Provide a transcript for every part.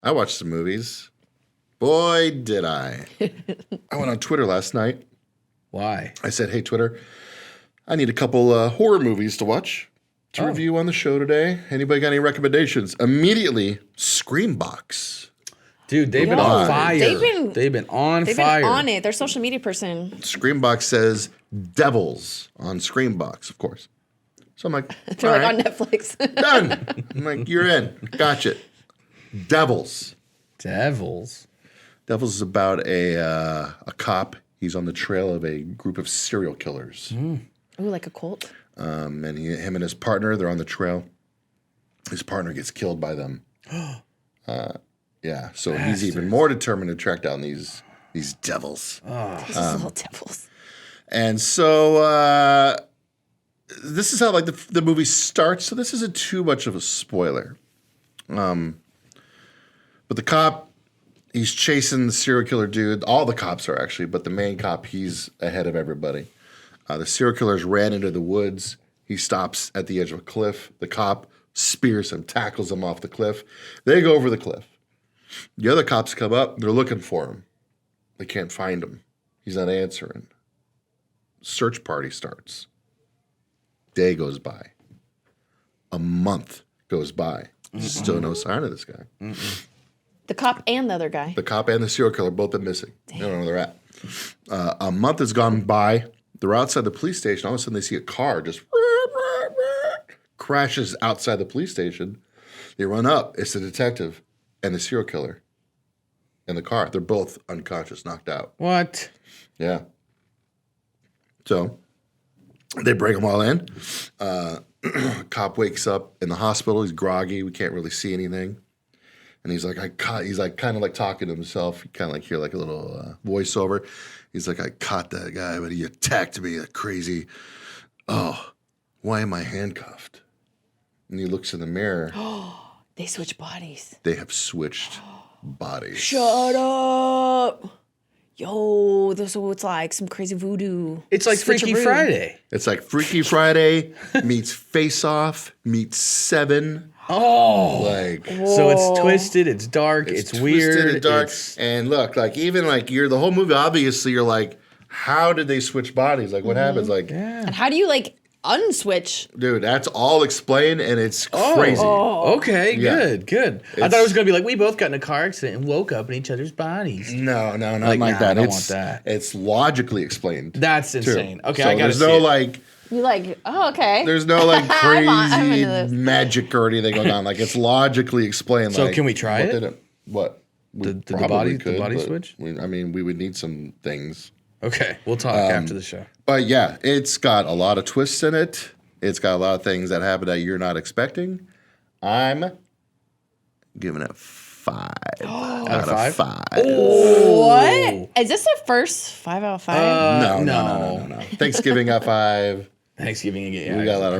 I watched some movies. Boy, did I. I went on Twitter last night. Why? I said, hey, Twitter, I need a couple horror movies to watch to review on the show today. Anybody got any recommendations? Immediately, Screambox. Dude, they've been on fire. They've been on They've fire. been on it. Their social media person. Screambox says Devils on Screambox, of course. So I'm like, They're all like right, on Netflix. done. I'm like, you're in. Gotcha. Devils. Devils. Devils is about a cop. He's on the trail of a group of serial killers. Ooh, like a cult. And him and his partner, they're on the trail. His partner gets killed by them. Yeah, so he's even more determined to track down these devils. These little devils. And so this is how like the movie starts. So this isn't too much of a spoiler. But the cop, he's chasing the serial killer dude. All the cops are actually, but the main cop, he's ahead of everybody. The serial killers ran into the woods. He stops at the edge of a cliff. The cop spears him, tackles him off the cliff. They go over the cliff. The other cops come up. They're looking for him. They can't find him. He's not answering. Search party starts. Day goes by. A month goes by. Still no sign of this guy. The cop and the other guy. The cop and the serial killer both been missing. They don't know where they're at. A month has gone by. They're outside the police station. All of a sudden, they see a car just crashes outside the police station. They run up. It's the detective and the serial killer in the car. They're both unconscious, knocked out. What? Yeah. So they break them all in. Cop wakes up in the hospital. He's groggy. We can't really see anything. And he's like, he's like kind of like talking to himself. You kind of like hear like a little voiceover. He's like, I caught that guy, but he attacked me like crazy. Oh, why am I handcuffed? And he looks in the mirror. They switch bodies. They have switched bodies. Shut up. Yo, this is what it's like. Some crazy voodoo. It's like Freaky Switcheroo. Friday. It's like Freaky Friday meets Face Off meets Seven. Oh. Like, So it's twisted, it's dark, it's weird. twisted and dark. it's- And look, like even like you're the whole movie, obviously you're like, how did they switch bodies? Like what happens? Like, And how do you like unswitch? dude, that's all explained and it's crazy. Okay, Yeah. good. I thought it was going to be like, we both got in a car accident and woke up in each other's bodies. No, not Like, like nah, that. I don't It's, want that. It's logically explained. That's too. insane. Okay, So I got to there's see no it. like You like, oh, okay. there's no like I'm crazy into this. magic or anything going on. Like it's logically explained. So like, can we try what it? did What? We The probably body but switch? I mean, we would need some things. Okay, we'll talk after the show. But yeah, it's got a lot of twists in it. It's got a lot of things that happen that you're not expecting. I'm giving it 5 out of five? 5. What? Is this the first 5 out of 5? No. Thanksgiving got 5. Thanksgiving again.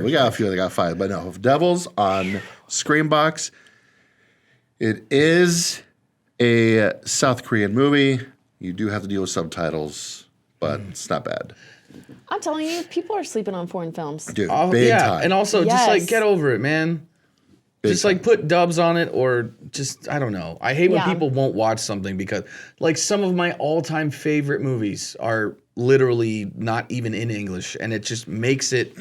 We got a few that got 5, but no. Devils on Screambox. It is a South Korean movie. You do have to deal with subtitles, but it's not bad. I'm telling you, people are sleeping on foreign films. Dude, big time. And also, just like Yes. get over it, man. Big Just time. like put dubs on it, or just I don't know. I hate when Yeah. people won't watch something because, like, some of my all-time favorite movies are literally not even in English, and it just makes it.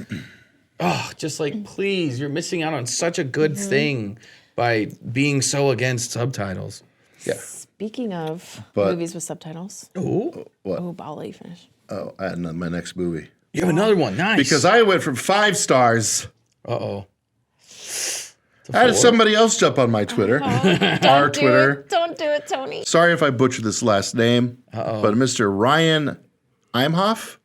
Oh, just like please, you're missing out on such a good thing by being so against subtitles. Yeah. Speaking of But- movies with subtitles. Ooh, What? Oh, but I'll let you finish. Oh, and my next movie. you have another one, nice. Because I went from 5 stars. oh, I had somebody else jump on my Twitter. Our Twitter. Don't do it, Tony. Sorry if I butchered this last name. But Mr. Ryan Imhoff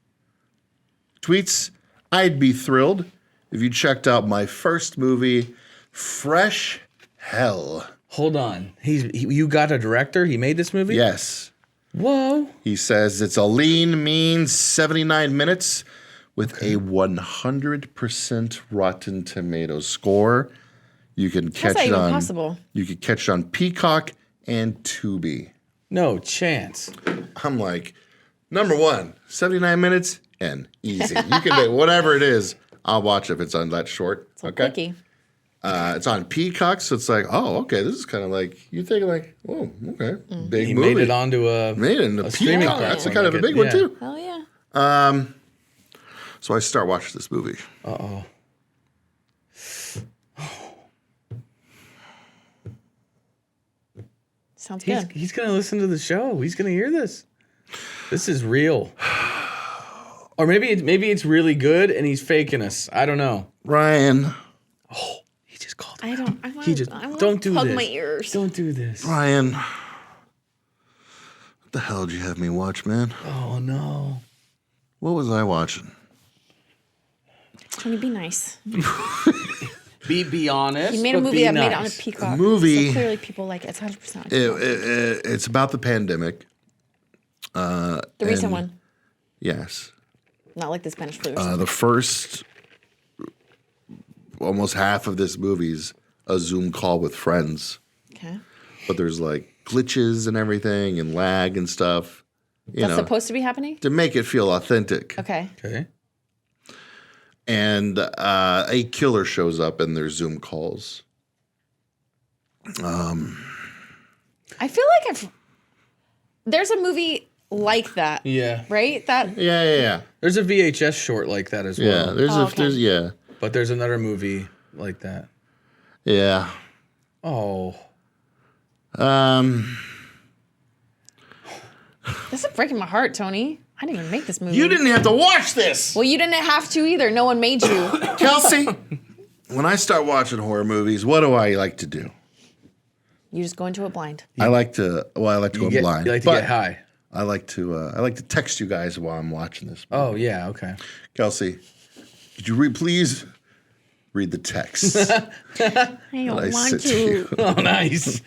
tweets, I'd be thrilled if you checked out my first movie, Fresh Hell. hold on. You got a director? He made this movie? Yes. Whoa. He says it's a lean, mean 79 minutes with a 100% Rotten Tomatoes score. You can catch that it even on possible? You can catch it on Peacock and Tubi. No chance. I'm like, number 1, 79 minutes and easy. You can do whatever it is. I'll watch if it's on that short. So okay. quickie. It's on Peacock, so it's like, oh, okay, this is kind of like you think like, oh, okay, big He movie. made it onto a streaming. platform. That's a kind of a big one too. Hell yeah. So I start watching this movie. Uh-oh. Sounds good. He's going to listen to the show. He's going to hear this. This is real. Or maybe it's really good and he's faking us. I don't know. Ryan. Oh, he just called. I want don't to do plug this. my ears. Don't do this. Ryan. What the hell did you have me watch, man? Oh no. What was I watching? Tony, be nice. Be honest. You made a but movie be that made it nice. on a Peacock. Movie- So clearly people like it. It's 100%. It's about the pandemic. The recent and- one. Yes. Not like the Spanish flu or something. The first almost half of this movie's a Zoom call with friends. Okay. But there's like glitches and everything and lag and stuff. You That's know, supposed to be happening? to make it feel authentic. Okay. Okay. And a killer shows up in their Zoom calls. I feel like there's a movie like that. Yeah. Right? That Yeah. There's a VHS short like that as Yeah, well. okay. But there's another movie like that. Yeah. Oh. this is breaking my heart, Tony. I didn't even make this movie. You didn't have to watch this. Well, you didn't have to either. No one made you. Kelsey, when I start watching horror movies, what do I like to do? You just go into it blind. I like to go blind. You like to but get high. I like to text you guys while I'm watching this movie. Oh yeah, okay. Kelsey, could you please read the text? I don't I want sent to you. to. Oh nice.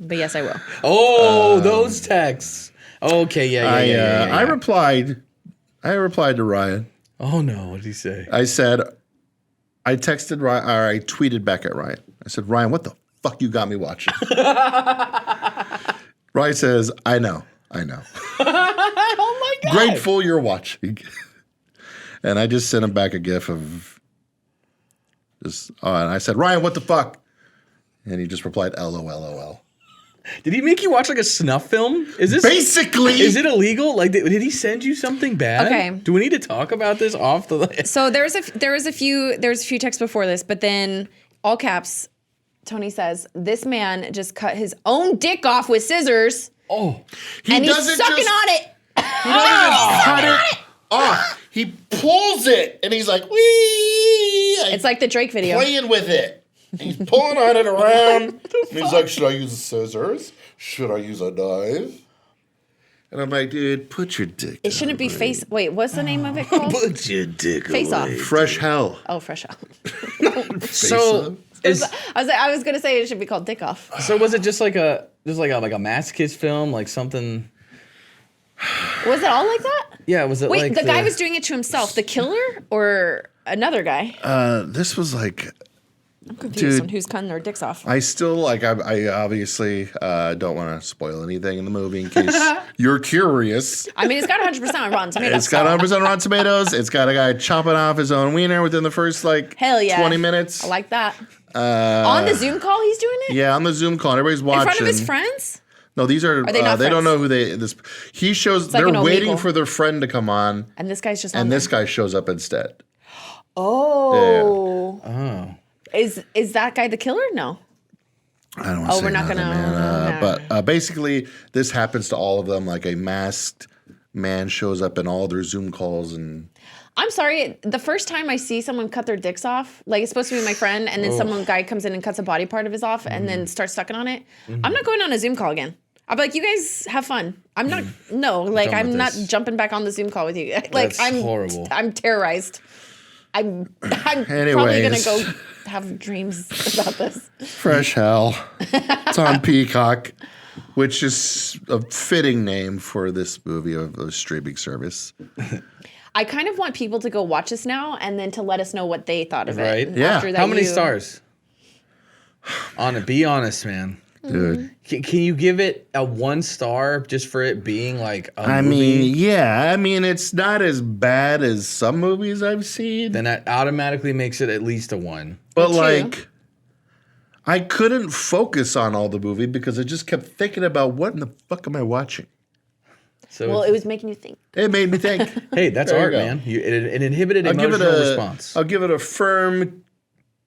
But yes, I will. Oh, those texts. Okay, yeah. I replied to Ryan. Oh no, what did he say? I said, I texted Ryan, or I tweeted back at Ryan. I said, Ryan, what the fuck you got me watching? Ryan says, I know. Oh my God. Grateful you're watching. And I just sent him back a gif of just, and I said, Ryan, what the fuck? And he just replied, LOL. Did he make you watch like a snuff film? Is this Basically. Is it illegal? Like, did he send you something bad? Okay. Do we need to talk about this off the list? So there was a few texts before this, but then all caps, Tony says, this man just cut his own dick off with scissors Oh, and he's sucking on it. He doesn't cut it off. He pulls it and he's like, wee. It's like the Drake video. Playing with it. He's pulling on it around. And he's like, should I use scissors? Should I use a knife? And I'm like, dude, put your dick It shouldn't be face. Wait, what's the name of it called? put your dick Face off. Fresh hell. Oh, fresh off. So I was gonna say it should be called Dick Off. so was it just like a masochist film, like something? Was it all like that? Yeah, was it Wait, like the guy was doing it to himself, the killer or another guy? This was like, I'm confused dude. on who's cutting their dicks off. I still like, I obviously don't want to spoil anything in the movie in case you're curious. I mean, it's got 100% on Rotten Tomatoes. It's got 100% Rotten Tomatoes. It's got a guy chopping off his own wiener within the first Hell yeah. 20 minutes. I like that. On the Zoom call, he's doing it? Yeah, on the Zoom call. Everybody's watching. In front of his friends? No, these are they not they don't friends? know who he shows. like They're an waiting illegal. for their friend to come on, And this guy's just on and there. this guy shows up instead. Oh. Oh. Is that guy the killer? No. I don't want to Oh, say we're not nothing, gonna- man. no. But basically, this happens to all of them. Like a masked man shows up in all their Zoom calls, and I'm sorry. The first time I see someone cut their dicks off, like it's supposed to be my friend, and then some guy comes in and cuts a body part of his off and then starts sucking on it. I'm not going on a Zoom call again. I'll be like, you guys have fun. I'm not, no, like, Done I'm with not this. jumping back on the Zoom call with you. Like, That's I'm horrible. I'm terrorized. I'm probably Anyways. going to go have dreams about this. Fresh Hell. It's on Peacock, which is a fitting name for this movie of a streaming service. I kind of want people to go watch this now and then to let us know what they thought of Right. it. Yeah. After that How many you- stars? Be honest, man. Dude. Can you give it a 1 star just for it being like a I movie? mean, yeah. I mean, it's not as bad as some movies I've seen. Then that automatically makes it at least a 1. But Two. like, I couldn't focus on all the movie because I just kept thinking about what in the fuck am I watching. So Well, it was making you think. It made me think. hey, that's There you art, go. man. It inhibited I'll give emotional it response. I'll give it a firm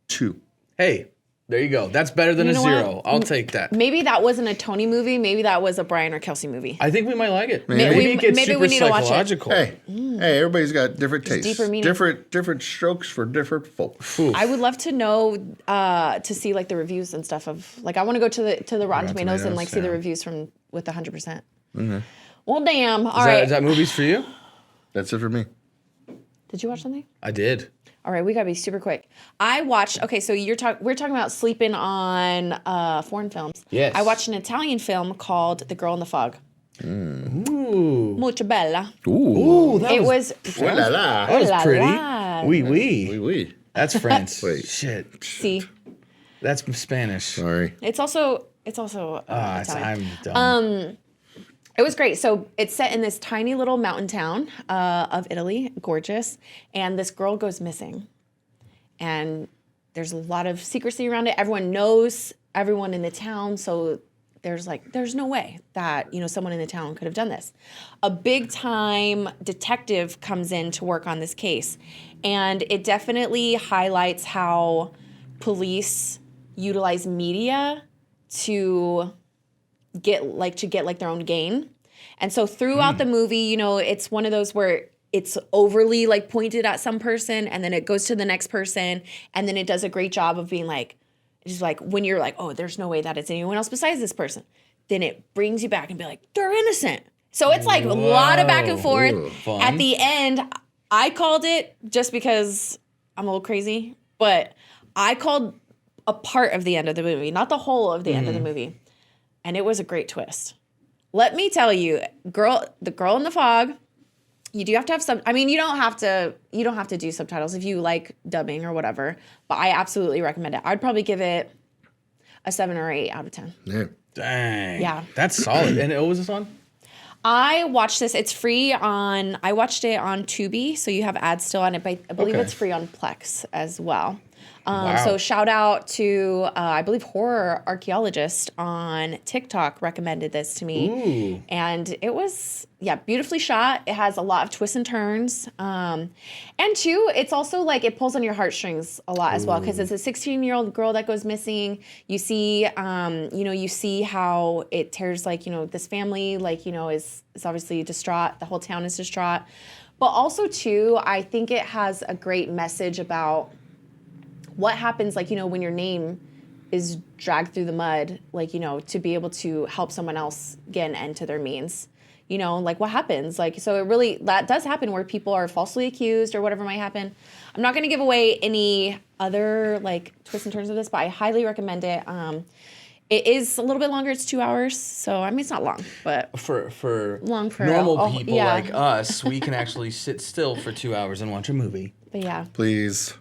2. Hey, there you go. That's better than You a know 0. what? I'll take that. Maybe that wasn't a Tony movie. Maybe that was a Brian or Kelsey movie. I think we might like it. Maybe. Maybe it gets Maybe super we need to watch it. psychological. Hey, hey, everybody's got different tastes. deeper meaning. Different strokes for different folks. Oof. I would love to know to see like the reviews and stuff of like I want to go to the Rotten Tomatoes and like see the reviews from with 100%. Well, damn. All right. Is that movies for you? That's it for me. Did you watch something? I did. All right, we gotta be super quick. I watched. Okay, so we're talking about sleeping on foreign films. Yes. I watched an Italian film called The Girl in the Fog. Ooh. Molto bella. Ooh, that It was, was. Oh la la. that was la pretty. la. Oui, Oui, oui. oui. That's French. Wait. Shit. See, That's Spanish. Sorry. it's also Ah, Italian. I'm dumb. It was great. So it's set in this tiny little mountain town of Italy, gorgeous, and this girl goes missing. And there's a lot of secrecy around it. Everyone knows everyone in the town, so there's no way that someone in the town could have done this. A big time detective comes in to work on this case, and it definitely highlights how police utilize media to get their own gain. And so throughout the movie, it's one of those where it's overly like pointed at some person and then it goes to the next person and then it does a great job of being like, just like when you're like, oh, there's no way that it's anyone else besides this person. Then it brings you back and be like, they're innocent. So it's like a lot of back and forth. Ooh, fun. At the end, I called it just because I'm a little crazy, but I called a part of the end of the movie, not the whole of the end of the movie. And it was a great twist. Let me tell you, The Girl in the Fog, you do have to have some. I mean, you don't have to do subtitles if you like dubbing or whatever. But I absolutely recommend it. I'd probably give it a 7 or 8 out of 10. Yeah. Dang. Yeah. That's solid. And what was this on? I watched this. It's free on. I watched it on Tubi, so you have ads still on it. But I believe Okay. it's free on Plex as well. Wow. So shout out to I believe Horror Archaeologist on TikTok recommended this to me, Ooh. and it was beautifully shot. It has a lot of twists and turns, and two, it's also like it pulls on your heartstrings a lot as well because it's a 16-year-old girl that goes missing. You see, you see how it tears this family is obviously distraught. The whole town is distraught, but also too, I think it has a great message about what happens, when your name is dragged through the mud, to be able to help someone else get an end to their means. What happens? So it really, that does happen where people are falsely accused or whatever might happen. I'm not going to give away any other, twists and turns of this, but I highly recommend it. It is a little bit longer. It's 2 hours. So, I mean, it's not long, but For long for normal people yeah. like us, we can actually sit still for 2 hours and watch a movie. But yeah. Please.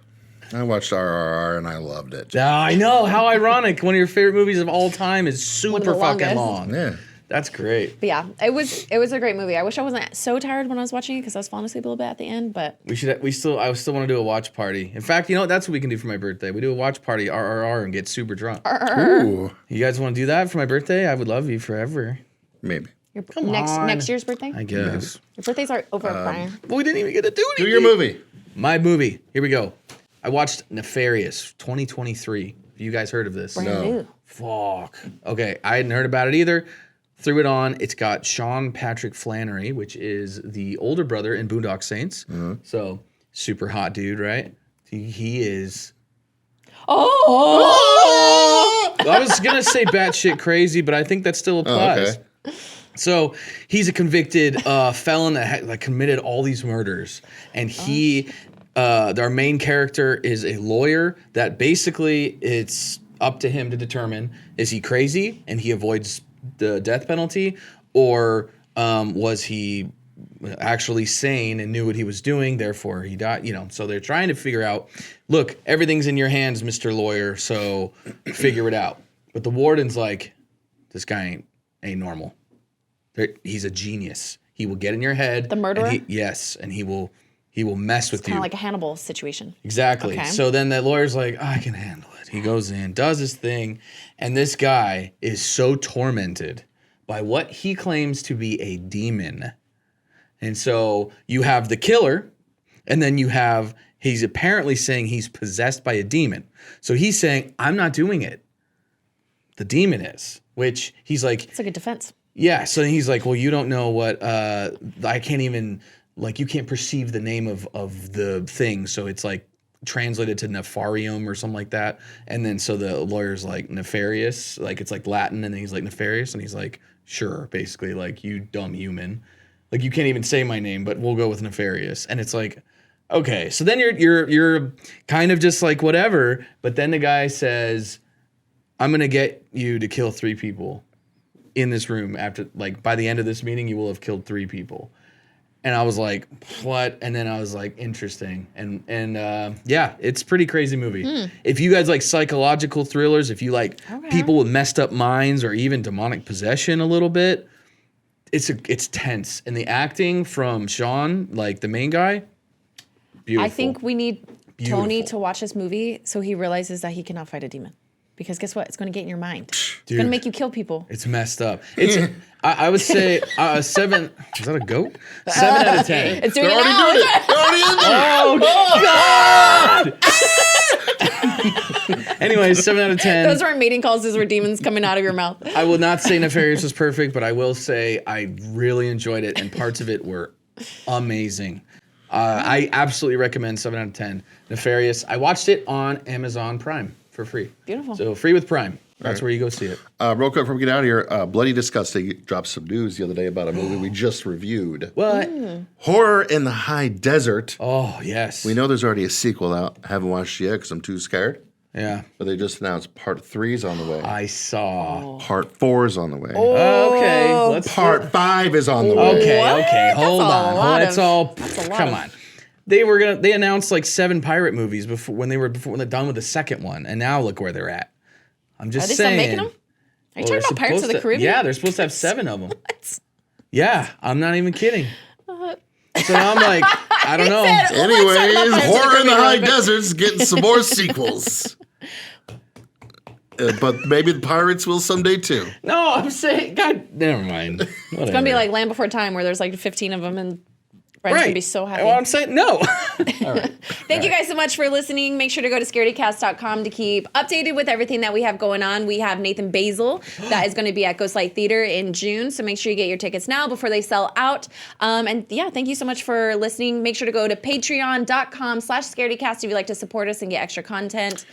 I watched RRR and I loved it. I know. How ironic. One of your favorite movies of all time is One of super the fucking longest. long. Yeah. That's great. But yeah, it was a great movie. I wish I wasn't so tired when I was watching it because I was falling asleep a little bit at the end, but I still want to do a watch party. In fact, that's what we can do for my birthday. We do a watch party, RRR, and get super drunk. Ooh. You guys want to do that for my birthday? I would love you forever. Maybe. your Come on. next year's birthday? I guess. Your birthdays are over, Brian. Well, we didn't even get to do anything. Do your movie. My movie. Here we go. I watched Nefarious 2023. Have you guys heard of this? Brand No. new. Fuck. Okay, I hadn't heard about it either. Threw it on. It's got Sean Patrick Flannery, which is the older brother in Boondock Saints. So super hot dude, right? He is. Oh! I was gonna say batshit crazy, but I think that still applies. okay. So he's a convicted felon that committed all these murders, and our main character is a lawyer that basically it's up to him to determine, is he crazy and he avoids the death penalty, or was he actually sane and knew what he was doing, therefore he died, so they're trying to figure out, look, everything's in your hands, Mr. Lawyer, so figure it out. But the warden's like, this guy ain't normal. He's a genius. He will get in your head. The murderer? Yes, and he will mess with Kind you. of like a Hannibal situation. Exactly. Okay. So then the lawyer's like, I can handle it. He goes in, does his thing, and this guy is so tormented by what he claims to be a demon. And so you have the killer, and then he's apparently saying he's possessed by a demon. So he's saying, I'm not doing it. The demon is, which he's like... It's like a defense. Yeah, so he's like, well, you don't know what... I can't even... Like, you can't perceive the name of the thing, so it's like translated to Nefarium or something like that. And then so the lawyer's like, Nefarious, like it's like Latin, and then he's like, Nefarious, and he's like, sure, basically, like, you dumb human. Like, you can't even say my name, but we'll go with Nefarious. And it's like, okay, so then you're kind of just like whatever, but then the guy says, I'm gonna get you to kill 3 people in this room after, like, by the end of this meeting, you will have killed 3 people. And I was like, what? And then I was like, interesting. And yeah, it's a pretty crazy movie. If you guys like psychological thrillers, if you like people with messed up minds or even demonic possession a little bit, it's tense. And the acting from Sean, like the main guy, beautiful. I think we need Tony Beautiful. to watch this movie so he realizes that he cannot fight a demon. Because guess what? It's going to get in your mind. It's going to make you kill people. It's messed up. It's I would say 7. Is that a goat? 7 out of 10. It's doing They're it already now. doing it. They're already in there. Oh God! Anyway, 7 out of 10. Those weren't mating calls. Those were demons coming out of your mouth. I will not say Nefarious was perfect, but I will say I really enjoyed it, and parts of it were amazing. I absolutely recommend 7 out of 10. Nefarious. I watched it on Amazon Prime for free. Beautiful. So free with Prime. That's where you go see it. Real quick before we get out of here, Bloody Disgusting dropped some news the other day about a movie we just reviewed. What? Horror in the High Desert. Oh, yes. We know there's already a sequel out. I haven't watched it yet because I'm too scared. Yeah. But they just announced part 3's on the way. I saw. Part 4's on the way. Okay. Let's Part 5 is on the way. Okay, What? okay. Hold That's a on. lot Let's of- all that's a lot come of- on. They announced like 7 pirate movies when they're done with the second one, and now look where they're at. I'm just Are they saying. still making them? Are you Well, talking about they're Pirates of the supposed to- Caribbean? Yeah, they're supposed to have 7 of them. What? Yeah, I'm not even kidding. So now I'm like, I don't know. said- Well, let's talk about Anyways, Pirates of the Horror in the Caribbean High real quick. Desert's getting some more sequels. But maybe the pirates will someday too. No, I'm saying, God, never mind. It's gonna be like Land Before Time, where there's like 15 of them, and friends right. gonna be so happy. Well, I'm saying no. All right. Thank you guys so much for listening. Make sure to go to scaredycast.com to keep updated with everything that we have going on. We have Nathan Basil that is going to be at Ghostlight Theater in June, so make sure you get your tickets now before they sell out. And yeah, thank you so much for listening. Make sure to go to patreon.com/scaredycast if you'd like to support us and get extra content.